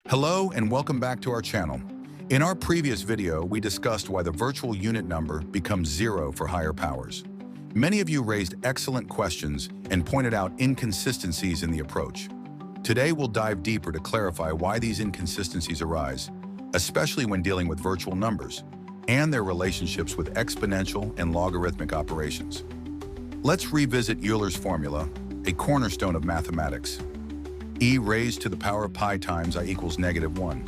Hello and welcome back to our channel. In our previous video, we discussed why the virtual unit number becomes zero for higher powers. Many of you raised excellent questions and pointed out inconsistencies in the approach. Today, we'll dive deeper to clarify why these inconsistencies arise, especially when dealing with virtual numbers and their relationships with exponential and logarithmic operations. Let's revisit Euler's formula, a cornerstone of mathematics. E raised to the power of pi times I equals -1.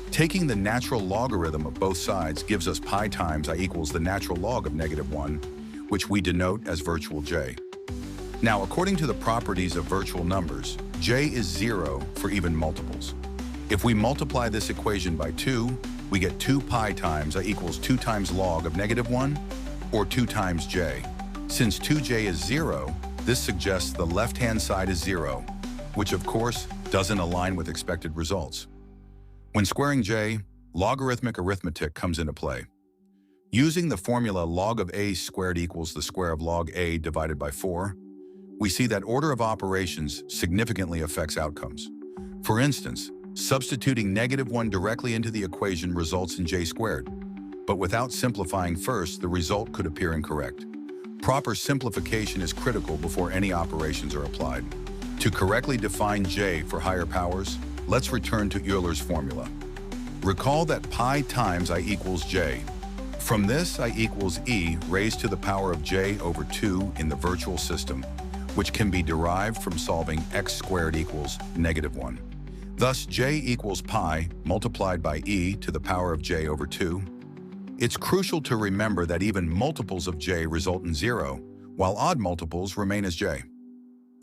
Taking the natural logarithm of both sides gives us pi times I equals the natural log of -1, which we denote as virtual j. Now, according to the properties of virtual numbers, j is 0 for even multiples. If we multiply this equation by 2, we get 2 pi times I equals 2 times log of -1, or 2 times j. Since 2j is 0, this suggests the left-hand side is 0, which of course doesn't align with expected results. When squaring j, logarithmic arithmetic comes into play. Using the formula log of a squared equals the square of log a divided by 4, we see that order of operations significantly affects outcomes. For instance, substituting -1 directly into the equation results in j squared, but without simplifying first, the result could appear incorrect. Proper simplification is critical before any operations are applied. To correctly define j for higher powers, let's return to Euler's formula. Recall that pi times I equals j. From this, I equals e raised to the power of j over 2 in the virtual system, which can be derived from solving x squared equals -1. Thus, j equals pi multiplied by e to the power of j over 2. It's crucial to remember that even multiples of j result in 0, while odd multiples remain as j.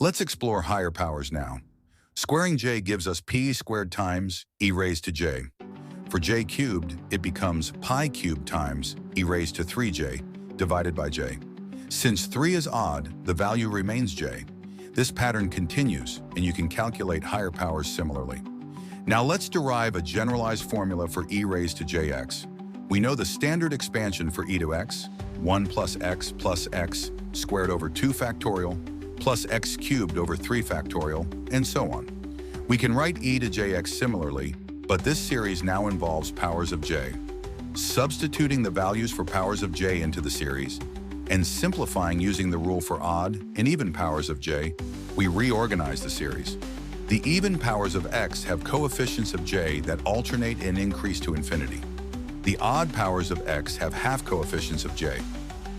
Let's explore higher powers now. Squaring j gives us p squared times e raised to j. For j cubed, it becomes pi cubed times e raised to 3j divided by j. Since 3 is odd, the value remains j. This pattern continues, and you can calculate higher powers similarly. Now let's derive a generalized formula for e raised to jx. We know the standard expansion for e to x, 1 plus x squared over 2 factorial, plus x cubed over 3 factorial, and so on. We can write e to jx similarly, but this series now involves powers of j. Substituting the values for powers of j into the series, and simplifying using the rule for odd and even powers of j, we reorganize the series. The even powers of x have coefficients of j that alternate and increase to infinity. The odd powers of x have half coefficients of j.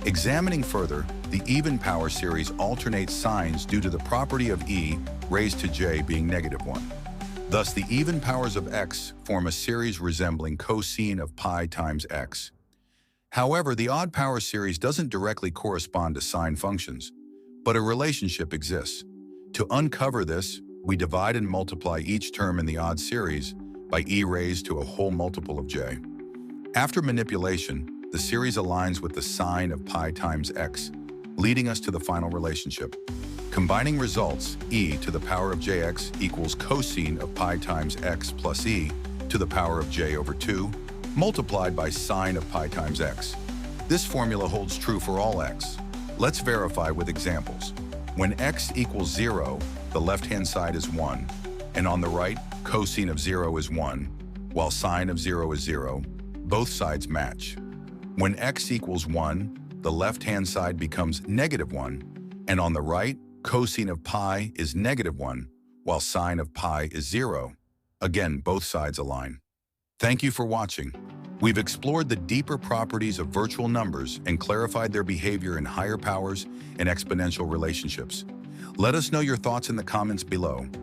Examining further, the even power series alternates signs due to the property of e raised to j being -1. Thus, the even powers of x form a series resembling cosine of pi times x. However, the odd power series doesn't directly correspond to sine functions, but a relationship exists. To uncover this, we divide and multiply each term in the odd series by e raised to a whole multiple of j. After manipulation, the series aligns with the sine of pi times x, leading us to the final relationship. Combining results, e to the power of jx equals cosine of pi times x plus e to the power of j over 2, multiplied by sine of pi times x. This formula holds true for all x. Let's verify with examples. When x equals 0, the left-hand side is 1, and on the right, cosine of 0 is 1, while sine of 0 is 0. Both sides match. When x equals 1, the left-hand side becomes -1, and on the right, cosine of pi is -1, while sine of pi is 0. Again, both sides align. Thank you for watching. We've explored the deeper properties of virtual numbers and clarified their behavior in higher powers and exponential relationships. Let us know your thoughts in the comments below.